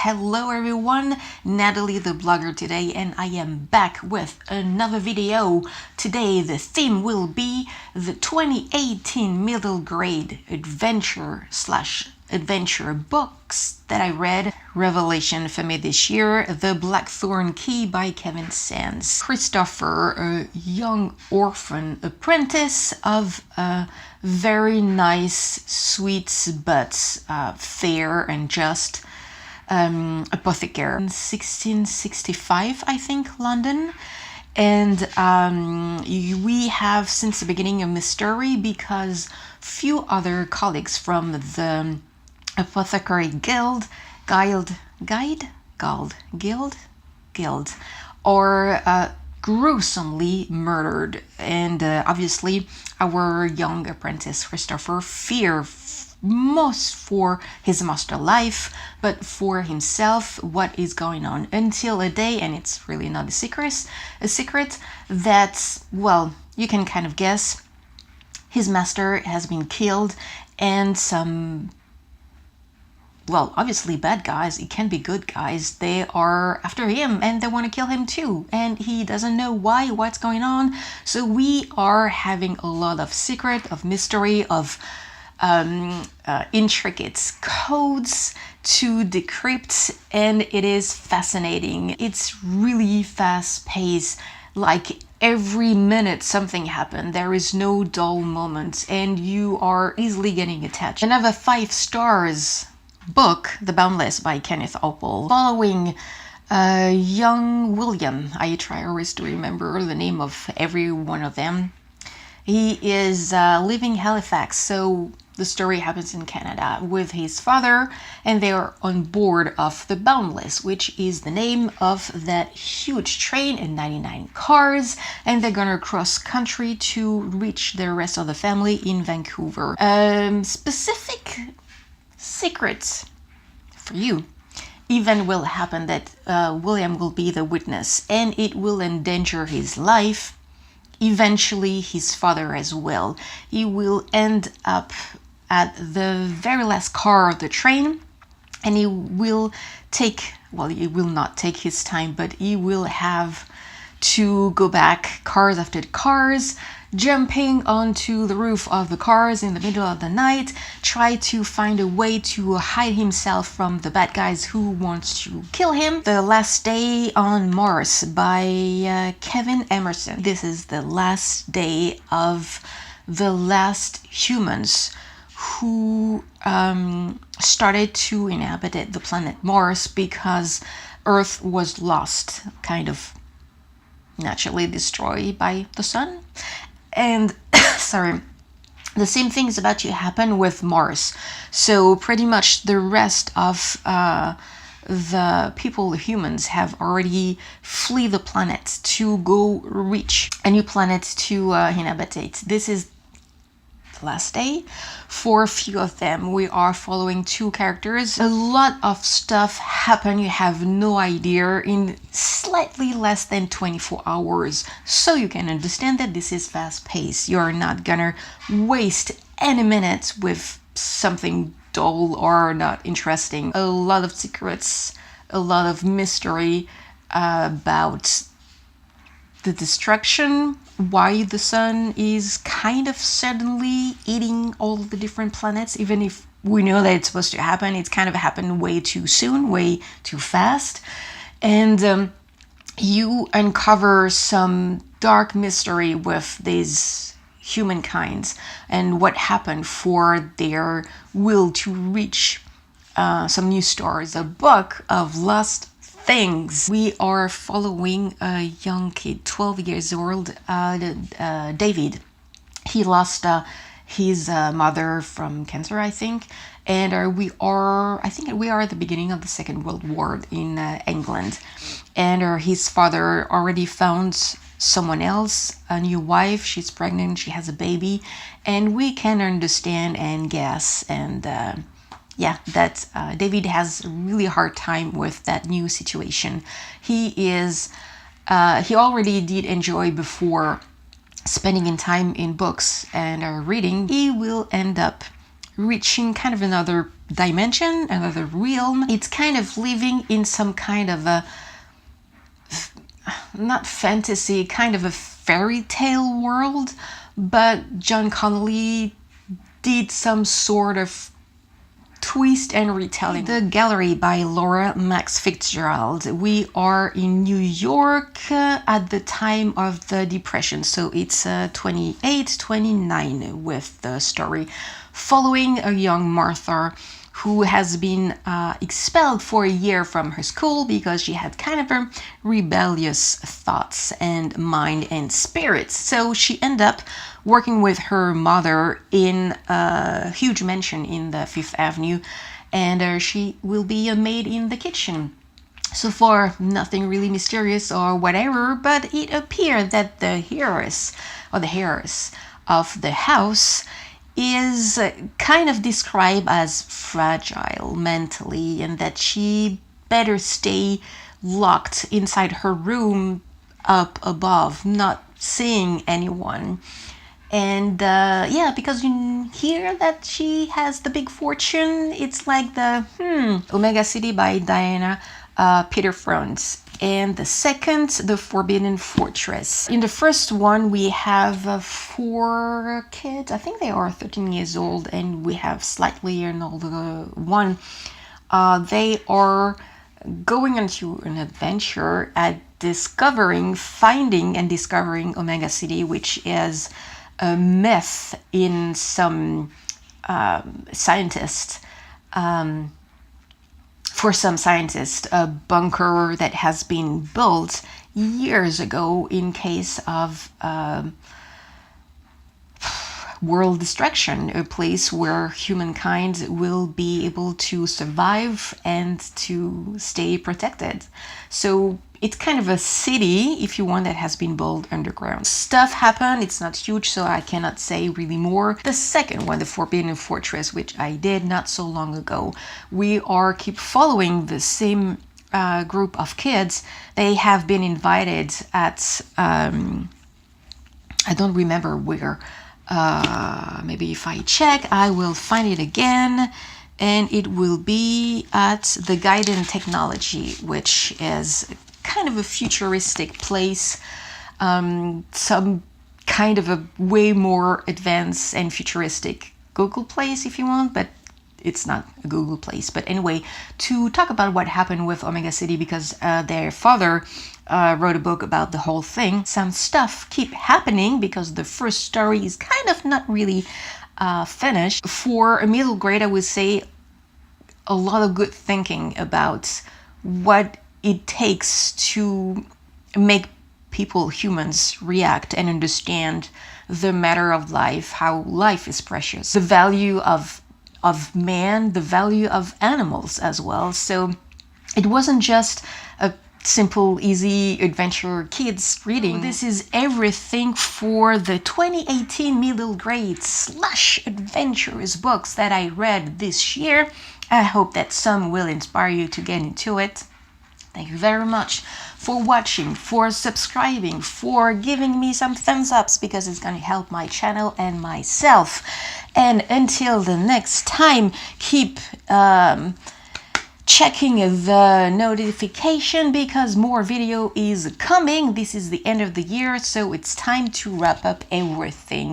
Hello everyone, Nathalie the blogger today, and I am back with another video. Today the theme will be the 2018 middle grade adventure books that I read. Revelation for me this year, The Blackthorn Key by Kevin Sands. Christopher, a young orphan apprentice of a very nice, sweet but fair and just apothecary in 1665, I think, London. And we have since the beginning a mystery because few other colleagues from the apothecary guild are gruesomely murdered, and obviously our young apprentice Christopher fears most for his master life, but for himself, what is going on, until a day, and it's really not a secret that, well, you can kind of guess, his master has been killed, and some, well, obviously bad guys, it can be good guys, they are after him and they want to kill him too, and he doesn't know what's going on. So we are having a lot of secret, of mystery, of intricate codes to decrypt, and it is fascinating. It's really fast paced, like every minute something happened. There is no dull moment, and you are easily getting attached. Another 5 stars book, The Boundless by Kenneth Opel, following young William. I try always to remember the name of every one of them. He is living Halifax, so the story happens in Canada with his father, and they are on board of the Boundless, which is the name of that huge train and 99 cars, and they're gonna cross country to reach the rest of the family in Vancouver. Specific secrets for you. Event will happen that William will be the witness, and it will endanger his life. Eventually his father as well. He will end up at the very last car of the train, and he will take, well, he will not take his time, but he will have to go back cars after cars, jumping onto the roof of the cars in the middle of the night, try to find a way to hide himself from the bad guys who want to kill him. The Last Day on Mars by Kevin Emerson. This is the last day of the last humans who started to inhabit the planet Mars because Earth was lost, kind of naturally destroyed by the sun. And sorry, the same thing is about to happen with Mars. So pretty much the rest of the people, the humans, have already flee the planet to go reach a new planet to inhabit. This is the last day. For a few of them, we are following 2 characters. A lot of stuff happen, you have no idea, in slightly less than 24 hours. So you can understand that this is fast paced. You're not gonna waste any minutes with something dull or not interesting. A lot of secrets, a lot of mystery about the destruction, why the sun is kind of suddenly eating all the different planets, even if we know that it's supposed to happen. It's kind of happened way too soon, way too fast. And you uncover some dark mystery with these humankind and what happened for their will to reach some new stars. A book of lost things. We are following a young kid, 12 years old, David. He lost his mother from cancer, I think, and we are at the beginning of the Second World War in England, and his father already found someone else, a new wife. She's pregnant, she has a baby, and we can understand and guess and that David has a really hard time with that new situation. He already did enjoy before spending in time in books and reading. He will end up reaching kind of another dimension, another realm. It's kind of living in some kind of a, not fantasy, kind of a fairy tale world, but John Connolly did some sort of twist and retelling. The Gallery by Laura Max Fitzgerald. We are in New York at the time of the Depression, so it's 28-29 with the story following a young Martha who has been expelled for a year from her school because she had kind of a rebellious thoughts and mind and spirits. So she ended up working with her mother in a huge mansion in the Fifth Avenue, and she will be a maid in the kitchen. So far, nothing really mysterious or whatever, but it appeared that the heiress of the house is kind of described as fragile mentally, and that she better stay locked inside her room up above, not seeing anyone. And yeah, because you hear that she has the big fortune. It's like the Omega City by Diana Peter Front. And the second, The Forbidden Fortress. In the first one, we have 4 kids. I think they are 13 years old, and we have slightly an older one. They are going into an adventure at finding and discovering Omega City, which is a myth in some scientists. For some scientists, a bunker that has been built years ago in case of world destruction, a place where humankind will be able to survive and to stay protected. So it's kind of a city, if you want, that has been built underground. Stuff happened, it's not huge, so I cannot say really more. The second one, The Forbidden Fortress, which I did not so long ago, we keep following the same group of kids. They have been invited at, I don't remember where, maybe if I check, I will find it again. And it will be at the Gaiden Technology, which is kind of a futuristic place, some kind of a way more advanced and futuristic Google place if you want, but it's not a Google place. But anyway, to talk about what happened with Omega City, because their father wrote a book about the whole thing. Some stuff keep happening because the first story is kind of not really finished. For a middle grade, I would say a lot of good thinking about what it takes to make people, humans, react and understand the matter of life, how life is precious, the value of man, the value of animals as well. So it wasn't just a simple, easy adventure kids reading. This is everything for the 2018 middle grade / adventures books that I read this year. I hope that some will inspire you to get into it. Thank you very much for watching, for subscribing, for giving me some thumbs ups, because it's going to help my channel and myself. And until the next time, keep checking the notification, because more video is coming. This is the end of the year, so it's time to wrap up everything.